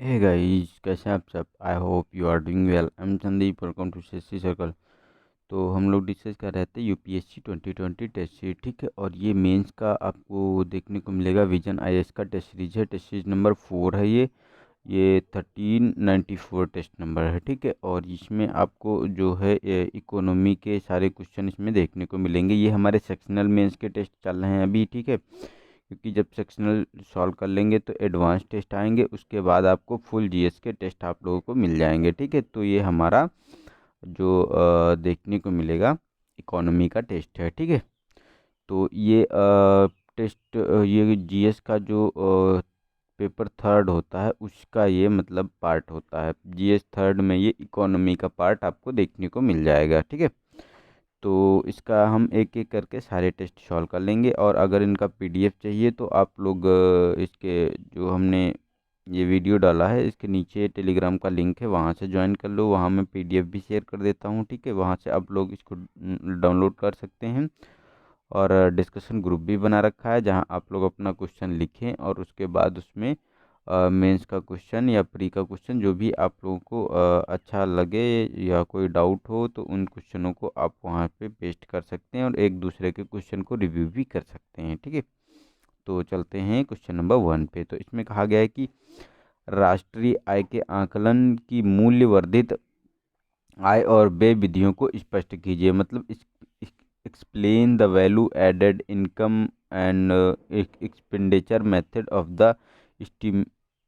Hey guys, कैसे हैं आप सब। I hope you are doing well. I am Sandeep, welcome to CSC circle. तो हम लोग डिस्कस कर रहे थे यूपीएससी 2020 टेस्ट सीरीज, ठीक है। और ये मेंस का आपको देखने को मिलेगा विजन आईएएस का टेस्ट सीरीज है। टेस्ट सीरीज नंबर 4 है ये 1394 टेस्ट नंबर है, ठीक है। और इसमें आपको जो है इकोनॉमी के सारे क्वेश्चन इसमें देखने को मिलेंगे। ये हमारे सेक्शनल मेंस के टेस्ट चल रहे हैं अभी, ठीक है। क्योंकि जब सेक्शनल सॉल्व कर लेंगे तो एडवांस टेस्ट आएंगे, उसके बाद आपको फुल जीएस के टेस्ट आप लोगों को मिल जाएंगे, ठीक है। तो ये हमारा जो देखने को मिलेगा इकोनॉमी का टेस्ट है, ठीक है। तो ये टेस्ट ये जीएस का जो पेपर थर्ड होता है उसका ये मतलब पार्ट होता है। जीएस थर्ड में ये इकोनॉमी का पार्ट आपको देखने को मिल जाएगा, ठीक है। तो इसका हम एक एक करके सारे टेस्ट सॉल्व कर लेंगे। और अगर इनका पीडीएफ चाहिए तो आप लोग इसके जो हमने ये वीडियो डाला है इसके नीचे टेलीग्राम का लिंक है, वहाँ से ज्वाइन कर लो। वहाँ मैं पीडीएफ भी शेयर कर देता हूँ, ठीक है। वहाँ से आप लोग इसको डाउनलोड कर सकते हैं। और डिस्कशन ग्रुप भी बना रखा है जहाँ आप लोग अपना क्वेश्चन लिखें और उसके बाद उसमें मेंस का क्वेश्चन या प्री का क्वेश्चन जो भी आप लोगों को अच्छा लगे या कोई डाउट हो तो उन क्वेश्चनों को आप वहाँ पे पेस्ट कर सकते हैं और एक दूसरे के क्वेश्चन को रिव्यू भी कर सकते हैं, ठीक है। तो चलते हैं क्वेश्चन नंबर 1 पे। तो इसमें कहा गया है कि राष्ट्रीय आय के आकलन की मूल्य वर्धित आय और व्यय विधियों को स्पष्ट कीजिए। मतलब explain the value added income and expenditure method of the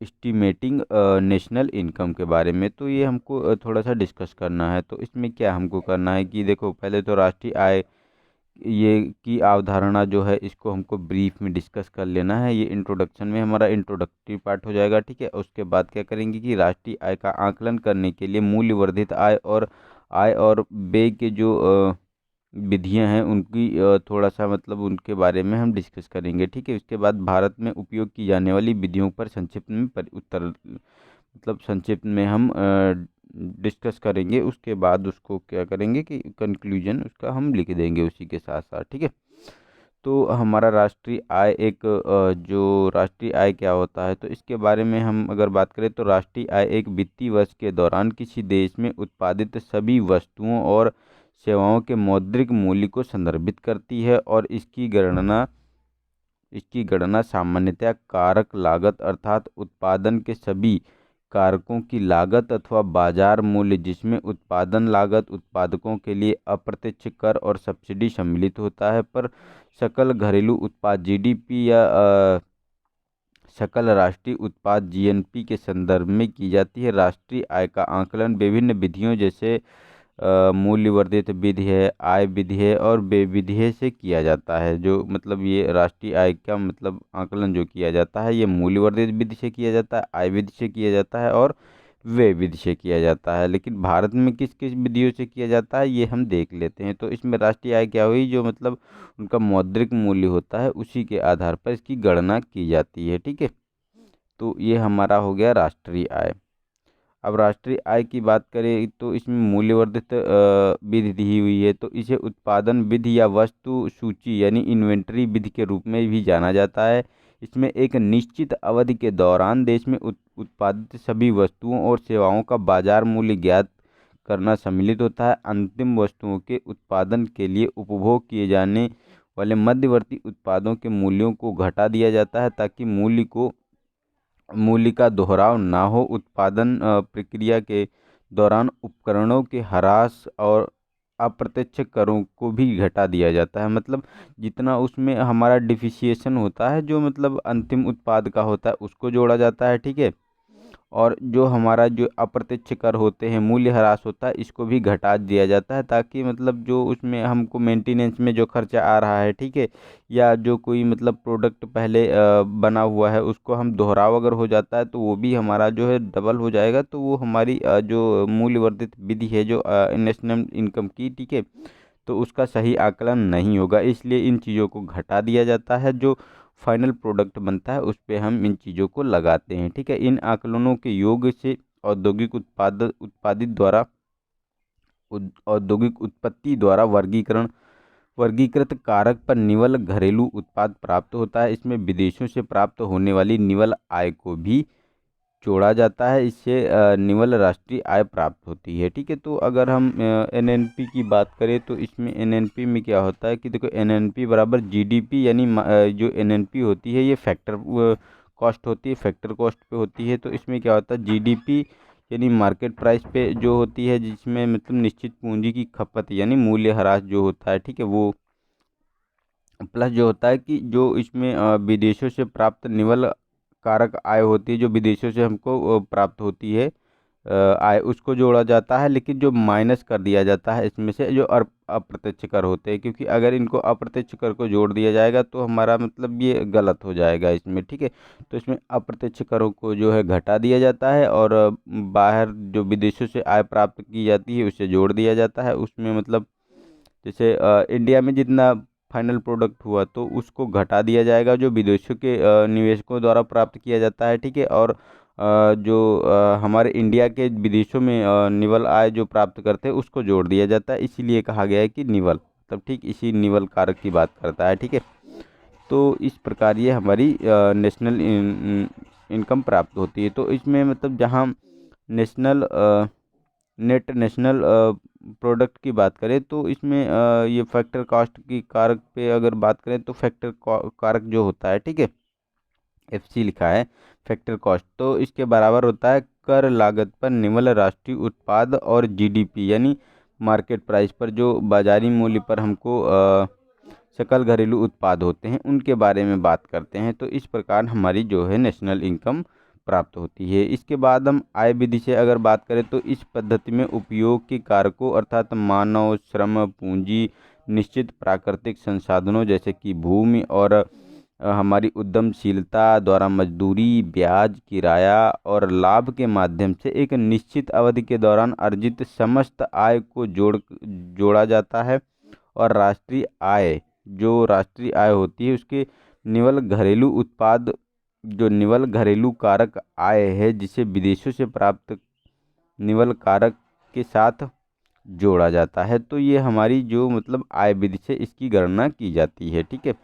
estimating national income के बारे में। तो ये हमको थोड़ा सा डिस्कस करना है। तो इसमें क्या हमको करना है कि देखो, पहले तो राष्ट्रीय आय ये की अवधारणा जो है इसको हमको ब्रीफ में डिस्कस कर लेना है। ये इंट्रोडक्शन में हमारा इंट्रोडक्टरी पार्ट हो जाएगा, ठीक है। उसके बाद क्या करेंगे कि राष्ट्रीय आय का आकलन करने के लिए मूल्य वर्धित आय और व्यय के जो विधियां हैं उनकी थोड़ा सा मतलब उनके बारे में हम डिस्कस करेंगे, ठीक है। उसके बाद भारत में उपयोग की जाने वाली विधियों पर संक्षिप्त में उत्तर मतलब संक्षिप्त में हम डिस्कस करेंगे। उसके बाद उसको क्या करेंगे कि कंक्लूजन उसका हम लिख देंगे उसी के साथ साथ, ठीक है। तो हमारा राष्ट्रीय आय जो राष्ट्रीय आय क्या होता है तो इसके बारे में हम अगर बात करें तो राष्ट्रीय आय एक वित्तीय वर्ष के दौरान किसी देश में उत्पादित सभी वस्तुओं और सेवाओं के मौद्रिक मूल्य को संदर्भित करती है। और इसकी गणना सामान्यतः कारक लागत अर्थात उत्पादन के सभी कारकों की लागत अथवा बाजार मूल्य जिसमें उत्पादन लागत, उत्पादकों के लिए अप्रत्यक्ष कर और सब्सिडी सम्मिलित होता है, पर सकल घरेलू उत्पाद जीडीपी या सकल राष्ट्रीय उत्पाद जीएनपी के संदर्भ में की जाती है। राष्ट्रीय आय का आकलन विभिन्न विधियों जैसे मूल्य वर्धित विधि है, आय विधि है और व्यय विधि है से किया जाता है। जो मतलब ये राष्ट्रीय आय का मतलब आकलन जो किया जाता है ये मूल्य वर्धित विधि से किया जाता है, आय विधि से किया जाता है और व्यय विधि से किया जाता है। लेकिन भारत में किस किस विधियों से किया जाता है ये हम देख लेते हैं। तो इसमें राष्ट्रीय आय क्या हुई, जो मतलब उनका मौद्रिक मूल्य होता है उसी के आधार पर इसकी गणना की जाती है, ठीक है। तो ये हमारा हो गया राष्ट्रीय आय। अब राष्ट्रीय आय की बात करें तो इसमें मूल्यवर्धित विधि दी हुई है। तो इसे उत्पादन विधि या वस्तु सूची यानी इन्वेंटरी विधि के रूप में भी जाना जाता है। इसमें एक निश्चित अवधि के दौरान देश में उत्पादित सभी वस्तुओं और सेवाओं का बाजार मूल्य ज्ञात करना सम्मिलित होता है। अंतिम वस्तुओं के उत्पादन के लिए उपभोग किए जाने वाले मध्यवर्ती उत्पादों के मूल्यों को घटा दिया जाता है ताकि मूल्य का दोहराव ना हो। उत्पादन प्रक्रिया के दौरान उपकरणों के ह्रास और अप्रत्यक्ष करों को भी घटा दिया जाता है। मतलब जितना उसमें हमारा डिफिशिएशन होता है जो मतलब अंतिम उत्पाद का होता है उसको जोड़ा जाता है, ठीक है। और जो हमारा जो अप्रत्यक्ष कर होते हैं, मूल्य ह्रास होता है, इसको भी घटा दिया जाता है ताकि मतलब जो उसमें हमको मेंटेनेंस में जो खर्चा आ रहा है, ठीक है, या जो कोई मतलब प्रोडक्ट पहले बना हुआ है उसको हम दोहराव अगर हो जाता है तो वो भी हमारा जो है डबल हो जाएगा। तो वो हमारी जो मूल्य वर्धित विधि है जो नेशनल इनकम की, ठीक है, तो उसका सही आकलन नहीं होगा। इसलिए इन चीज़ों को घटा दिया जाता है। जो फाइनल प्रोडक्ट बनता है उस पे हम इन चीज़ों को लगाते हैं, ठीक है। इन आकलनों के योग से औद्योगिक उत्पत्ति द्वारा वर्गीकृत कारक पर निवल घरेलू उत्पाद प्राप्त होता है। इसमें विदेशों से प्राप्त होने वाली निवल आय को भी जोड़ा जाता है। इससे निवल राष्ट्रीय आय प्राप्त होती है। ठीक है, तो अगर हम एनएनपी की बात करें तो इसमें एनएनपी में क्या होता है कि देखो, एनएनपी बराबर जीडीपी, यानी जो एनएनपी होती है ये फैक्टर कॉस्ट होती है, फैक्टर कॉस्ट पे होती है। तो इसमें क्या होता है, जीडीपी यानी मार्केट प्राइस पे जो होती है, जिसमें मतलब निश्चित पूंजी की खपत यानी मूल्यह्रास जो होता है, ठीक है, वो प्लस जो होता है कि जो इसमें विदेशों से प्राप्त निवल कारक आय होती है, जो विदेशों से हमको प्राप्त होती है आय, उसको जोड़ा जाता है। लेकिन जो माइनस कर दिया जाता है इसमें से जो अप्रत्यक्ष कर होते हैं, क्योंकि अगर इनको अप्रत्यक्ष कर को जोड़ दिया जाएगा तो हमारा मतलब ये गलत हो जाएगा इसमें। ठीक है, तो इसमें अप्रत्यक्ष करों को जो है घटा दिया जाता है, और बाहर जो विदेशों से आय प्राप्त की जाती है उसे जोड़ दिया जाता है। उसमें मतलब जैसे इंडिया में जितना फाइनल प्रोडक्ट हुआ तो उसको घटा दिया जाएगा, जो विदेशों के निवेशकों द्वारा प्राप्त किया जाता है। ठीक है, और जो हमारे इंडिया के विदेशों में निवल आय जो प्राप्त करते हैं उसको जोड़ दिया जाता है। इसीलिए कहा गया है कि निवल, तब ठीक इसी निवल कारक की बात करता है। ठीक है, तो इस प्रकार ये हमारी नेशनल इनकम प्राप्त होती है। तो इसमें मतलब जहाँ नेशनल नेट नेशनल प्रोडक्ट की बात करें तो इसमें ये फैक्टर कॉस्ट की कारक पे अगर बात करें तो फैक्टर कारक जो होता है, ठीक है, एफसी लिखा है फैक्टर कॉस्ट, तो इसके बराबर होता है कर लागत पर निवल राष्ट्रीय उत्पाद और जीडीपी यानी मार्केट प्राइस पर जो बाजारी मूल्य पर हमको सकल घरेलू उत्पाद होते हैं उनके बारे में बात करते हैं। तो इस प्रकार हमारी जो है नेशनल इनकम प्राप्त होती है। इसके बाद हम आय विधि से अगर बात करें तो इस पद्धति में उपयोग के कारकों अर्थात मानव श्रम, पूंजी, निश्चित प्राकृतिक संसाधनों जैसे कि भूमि और हमारी उद्यमशीलता द्वारा मजदूरी, ब्याज, किराया और लाभ के माध्यम से एक निश्चित अवधि के दौरान अर्जित समस्त आय को जोड़ा जाता है। और राष्ट्रीय आय होती है उसके निवल घरेलू उत्पाद, जो निवल घरेलू कारक आय है जिसे विदेशों से प्राप्त निवल कारक के साथ जोड़ा जाता है। तो ये हमारी जो मतलब आय विधि से इसकी गणना की जाती है। ठीक है,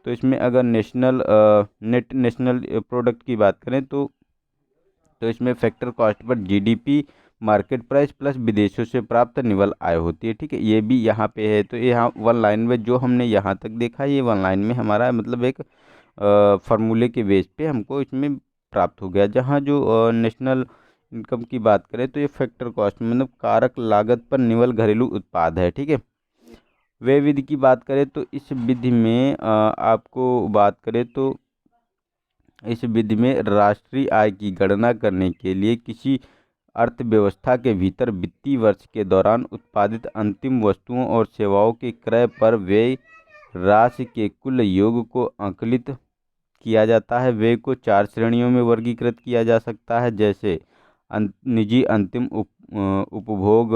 तो इसमें अगर नेट नेशनल प्रोडक्ट की बात करें तो इसमें factor cost per GDP, market price plus विदेशों से प्राप्त निवल आय होती है। ठीक है, ये भी यहाँ पे है। तो यहाँ वन लाइन में जो हमने यहाँ तक देखा, ये वन लाइन में हमारा मतलब एक फार्मूले के बेस पे हमको इसमें प्राप्त हो गया। जहाँ जो नेशनल इनकम की बात करें तो ये फैक्टर कॉस्ट मतलब कारक लागत पर निवल घरेलू उत्पाद है। ठीक है, व्यय विधि की बात करें तो इस विधि में आपको बात करें तो इस विधि में राष्ट्रीय आय की गणना करने के लिए किसी अर्थव्यवस्था के भीतर वित्तीय वर्ष के दौरान उत्पादित अंतिम वस्तुओं और सेवाओं के क्रय पर व्यय राशि के कुल योग को आंकलित किया जाता है। व्यय को 4 श्रेणियों में वर्गीकृत किया जा सकता है, जैसे निजी अंतिम उपभोग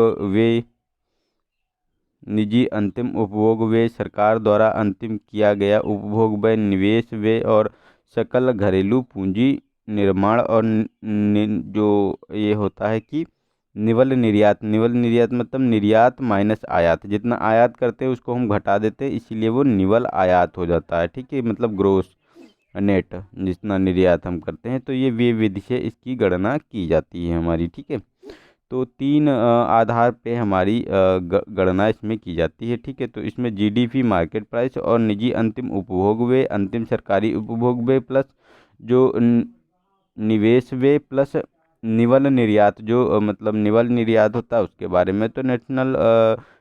व्यय, सरकार द्वारा अंतिम किया गया उपभोग व्यय, निवेश व्यय और सकल घरेलू पूंजी निर्माण। और जो ये होता है कि निवल निर्यात मतलब निर्यात माइनस आयात, जितना आयात करते हैं उसको हम घटा देते हैं, इसीलिए वो निवल आयात हो जाता है। ठीक है, मतलब ग्रोस नेट जितना निर्यात हम करते हैं, तो ये व्यय विधि से इसकी गणना की जाती है हमारी। ठीक है, तो 3 आधार पे हमारी गणना इसमें की जाती है। ठीक है, तो इसमें जीडीपी, मार्केट प्राइस और निजी अंतिम उपभोग व्यय, अंतिम सरकारी उपभोग व्यय प्लस जो निवेश व्यय प्लस निवल निर्यात, जो मतलब निवल निर्यात होता है उसके बारे में। तो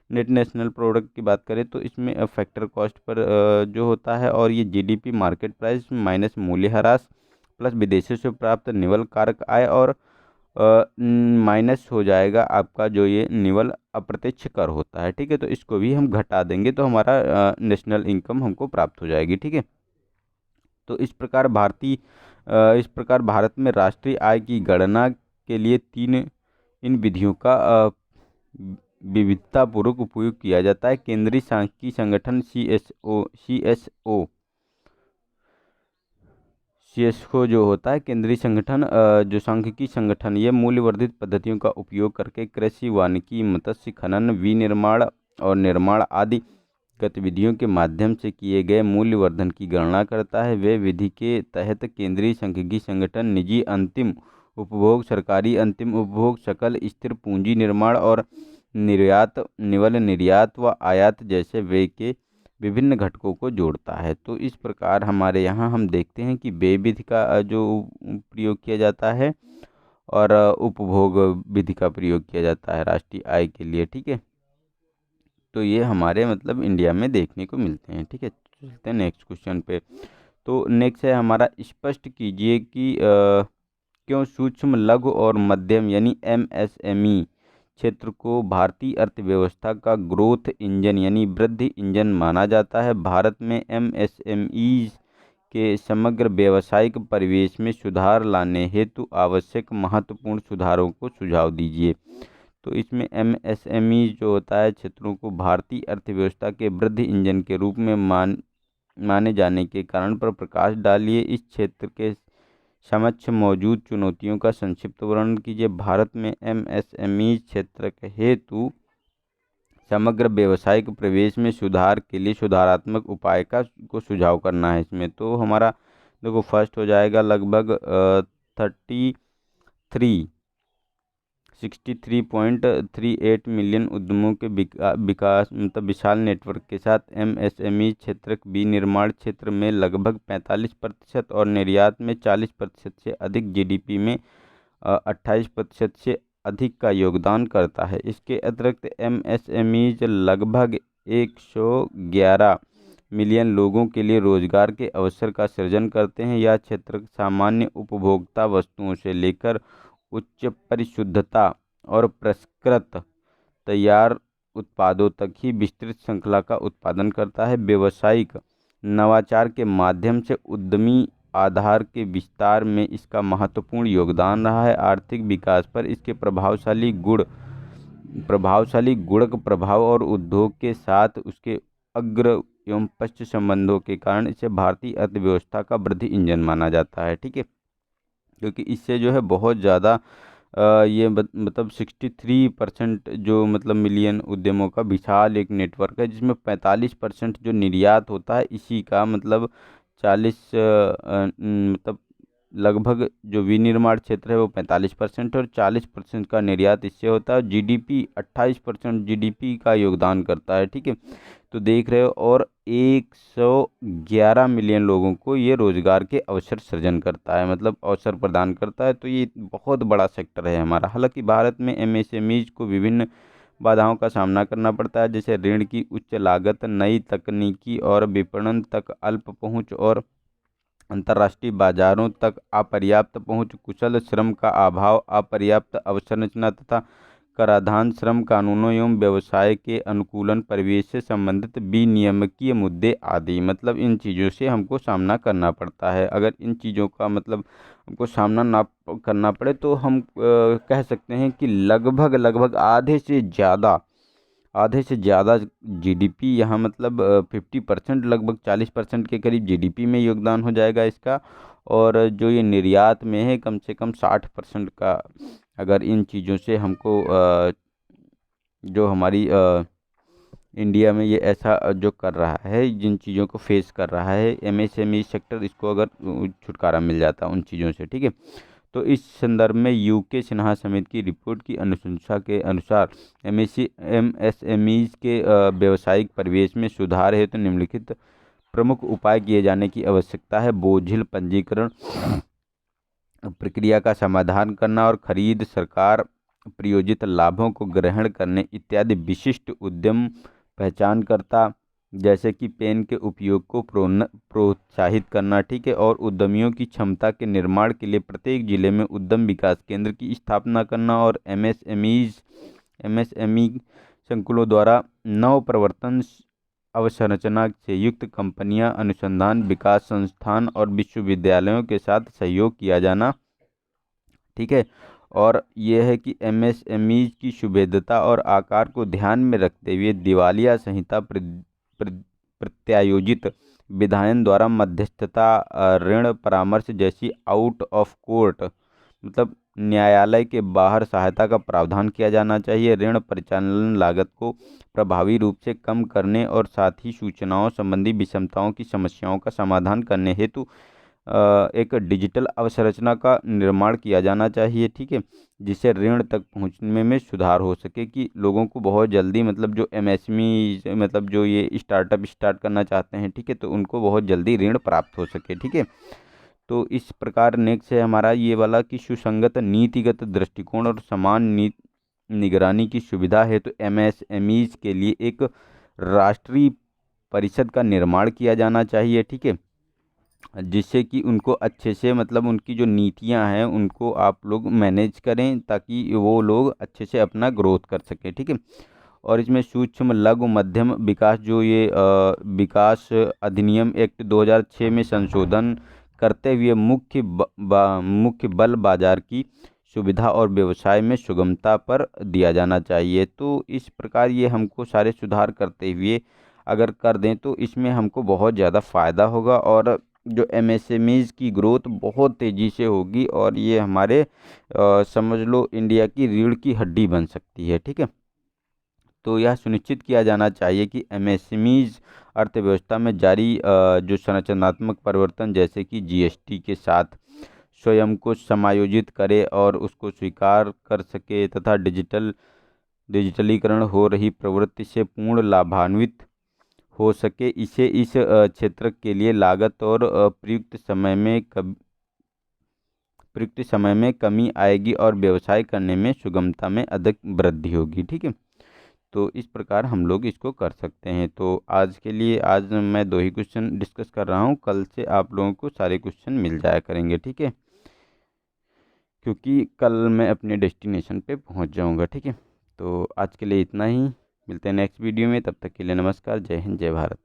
नेट नेशनल प्रोडक्ट की बात करें तो इसमें फैक्टर कॉस्ट पर जो होता है, और ये जीडीपी, मार्केट प्राइस माइनस मूल्यह्रास प्लस विदेशों से प्राप्त निवल कारक आय और माइनस हो जाएगा आपका जो ये निवल अप्रत्यक्ष कर होता है। ठीक है, तो इसको भी हम घटा देंगे तो हमारा नेशनल इनकम हमको प्राप्त हो जाएगी। ठीक है, तो इस प्रकार भारत में राष्ट्रीय आय की गणना के लिए 3 इन विधियों का विविधतापूर्वक उपयोग किया जाता है। केंद्रीय सांख्यिकी संगठन सीएसओ जो होता है केंद्रीय संगठन जो सांख्यिकी संगठन, ये मूल्यवर्धित पद्धतियों का उपयोग करके कृषि, वानिकी, मत्स्य खनन, विनिर्माण और निर्माण आदि गतिविधियों के माध्यम से किए गए मूल्यवर्धन की गणना करता है। वे विधि के तहत केंद्रीय सांख्यिकी संगठन निजी अंतिम उपभोग, सरकारी अंतिम उपभोग, सकल स्थिर पूंजी, निर्माण और निर्यात, निवल निर्यात व आयात जैसे व्यय के विभिन्न घटकों को जोड़ता है। तो इस प्रकार हमारे यहाँ हम देखते हैं कि व्यय विधि का जो प्रयोग किया जाता है और उपभोग विधि का प्रयोग किया जाता है राष्ट्रीय आय के लिए। ठीक है, तो ये हमारे मतलब इंडिया में देखने को मिलते हैं। ठीक है, चलते हैं नेक्स्ट क्वेश्चन पे। तो नेक्स्ट है हमारा, स्पष्ट कीजिए कि क्यों सूक्ष्म लघु और मध्यम यानी MSME क्षेत्र को भारतीय अर्थव्यवस्था का ग्रोथ इंजन यानी वृद्धि इंजन माना जाता है। भारत में MSMEs के समग्र व्यावसायिक परिवेश में सुधार लाने हेतु आवश्यक महत्वपूर्ण सुधारों को सुझाव दीजिए। तो इसमें MSME जो होता है क्षेत्रों को भारतीय अर्थव्यवस्था के वृद्धि इंजन के रूप में माने जाने के कारण पर प्रकाश डालिए। इस क्षेत्र के समक्ष मौजूद चुनौतियों का संक्षिप्त वर्णन कीजिए। भारत में MSME क्षेत्र के हेतु समग्र व्यावसायिक प्रवेश में सुधार के लिए सुधारात्मक उपाय को सुझाव करना है इसमें। तो हमारा देखो फर्स्ट हो जाएगा लगभग 63.38 मिलियन उद्यमों के विकास मतलब विशाल नेटवर्क के साथ MSME क्षेत्र विनिर्माण क्षेत्र में लगभग 45% और निर्यात में 40% से अधिक, GDP में 28% से अधिक का योगदान करता है। इसके अतिरिक्त MSMEs लगभग 111 मिलियन लोगों के लिए रोजगार के अवसर का सृजन करते हैं। यह क्षेत्र सामान्य उपभोक्ता वस्तुओं से लेकर उच्च परिशुद्धता और परिष्कृत तैयार उत्पादों तक ही विस्तृत श्रृंखला का उत्पादन करता है। व्यावसायिक नवाचार के माध्यम से उद्यमी आधार के विस्तार में इसका महत्वपूर्ण योगदान रहा है। आर्थिक विकास पर इसके प्रभावशाली गुणक प्रभाव और उद्योग के साथ उसके अग्र एवं पश्च संबंधों के कारण इसे भारतीय अर्थव्यवस्था का वृद्धि इंजन माना जाता है। ठीक है, क्योंकि इससे जो है बहुत ज़्यादा ये मतलब 63% जो मतलब मिलियन उद्यमों का विशाल एक नेटवर्क है, जिसमें 45% जो निर्यात होता है इसी का मतलब 40 मतलब लगभग जो विनिर्माण क्षेत्र है वो 45% और 40% का निर्यात इससे होता है। GDP 28% GDP का योगदान करता है। ठीक है, तो देख रहे हो, और 111 मिलियन लोगों को ये रोजगार के अवसर सृजन करता है, मतलब अवसर प्रदान करता है। तो ये बहुत बड़ा सेक्टर है हमारा। हालांकि भारत में MSMEs को विभिन्न बाधाओं का सामना करना पड़ता है, जैसे ऋण की उच्च लागत, नई तकनीकी और विपणन तक अल्प पहुंच और अंतर्राष्ट्रीय बाजारों तक अपर्याप्त पहुंच, कुशल श्रम का अभाव, अपर्याप्त अवसंरचना तथा कराधान, श्रम कानूनों एवं व्यवसाय के अनुकूलन, परिवेश से संबंधित विनियामकीय मुद्दे आदि। मतलब इन चीज़ों से हमको सामना करना पड़ता है। अगर इन चीज़ों का मतलब हमको सामना ना करना पड़े तो हम कह सकते हैं कि लगभग आधे से ज़्यादा GDP यहाँ मतलब 50% लगभग 40% के करीब GDP में योगदान हो जाएगा इसका। और जो ये निर्यात में है कम से कम 60% का, अगर इन चीज़ों से हमको जो हमारी इंडिया में ये ऐसा जो कर रहा है, जिन चीज़ों को फेस कर रहा है MSME सेक्टर, इसको अगर छुटकारा मिल जाता उन चीज़ों से। ठीक है, तो इस संदर्भ में UK सिन्हा समिति की रिपोर्ट की अनुशंसा के अनुसार MSMEs के व्यावसायिक परिवेश में सुधार हेतु निम्नलिखित प्रमुख उपाय किए जाने की आवश्यकता है। बोझिल पंजीकरण प्रक्रिया का समाधान करना और खरीद, सरकार प्रायोजित लाभों को ग्रहण करने इत्यादि। विशिष्ट उद्यम पहचानकर्ता जैसे कि पेन के उपयोग को प्रोत्साहित करना। ठीक है, और उद्यमियों की क्षमता के निर्माण के लिए प्रत्येक जिले में उद्यम विकास केंद्र की स्थापना करना और MSME संकुलों द्वारा नव प्रवर्तन अवसंरचना से युक्त कंपनियां, अनुसंधान विकास संस्थान और विश्वविद्यालयों के साथ सहयोग किया जाना। ठीक है, और यह है कि MSMEs की सुभेद्यता और आकार को ध्यान में रखते हुए दिवालिया संहिता प्रत्यायोजित विधायन द्वारा मध्यस्थता, ऋण परामर्श जैसी आउट ऑफ कोर्ट मतलब न्यायालय के बाहर सहायता का प्रावधान किया जाना चाहिए। ऋण परिचालन लागत को प्रभावी रूप से कम करने और साथ ही सूचनाओं संबंधी विषमताओं की समस्याओं का समाधान करने हेतु एक डिजिटल अवसंरचना का निर्माण किया जाना चाहिए, ठीक है, जिससे ऋण तक पहुंचने में सुधार हो सके, कि लोगों को बहुत जल्दी मतलब जो एमएसएमई मतलब जो ये स्टार्टअप स्टार्ट करना चाहते हैं, ठीक है, तो उनको बहुत जल्दी ऋण प्राप्त हो सके, ठीक है। तो इस प्रकार नेक्स्ट है हमारा ये वाला कि सुसंगत नीतिगत दृष्टिकोण और समान निगरानी की सुविधा है तो एमएसएमईज के लिए एक राष्ट्रीय परिषद का निर्माण किया जाना चाहिए, ठीक है, जिससे कि उनको अच्छे से मतलब उनकी जो नीतियां हैं उनको आप लोग मैनेज करें, ताकि वो लोग अच्छे से अपना ग्रोथ कर सकें, ठीक है। और इसमें सूक्ष्म लघु मध्यम विकास जो ये विकास अधिनियम एक्ट 2006 में संशोधन करते हुए मुख्य बल बाजार की सुविधा और व्यवसाय में सुगमता पर दिया जाना चाहिए। तो इस प्रकार ये हमको सारे सुधार करते हुए अगर कर दें तो इसमें हमको बहुत ज़्यादा फ़ायदा होगा, और जो एमएसएमईज की ग्रोथ बहुत तेज़ी से होगी, और ये हमारे समझ लो इंडिया की रीढ़ की हड्डी बन सकती है, ठीक है। तो यह सुनिश्चित किया जाना चाहिए कि एमएसएमईज अर्थव्यवस्था में जारी जो संरचनात्मक परिवर्तन जैसे कि जीएसटी के साथ स्वयं को समायोजित करे और उसको स्वीकार कर सके, तथा डिजिटलीकरण हो रही प्रवृत्ति से पूर्ण लाभान्वित हो सके। इसे इस क्षेत्र के लिए लागत और प्रयुक्त समय में कमी आएगी और व्यवसाय करने में सुगमता में अधिक वृद्धि होगी, ठीक है। तो इस प्रकार हम लोग इसको कर सकते हैं। तो आज के लिए आज मैं 2 ही क्वेश्चन डिस्कस कर रहा हूँ, कल से आप लोगों को सारे क्वेश्चन मिल जाया करेंगे, ठीक है, क्योंकि कल मैं अपने डेस्टिनेशन पे पहुँच जाऊँगा, ठीक है। तो आज के लिए इतना ही, मिलते हैं नेक्स्ट वीडियो में, तब तक के लिए नमस्कार, जय हिंद, जय भारत।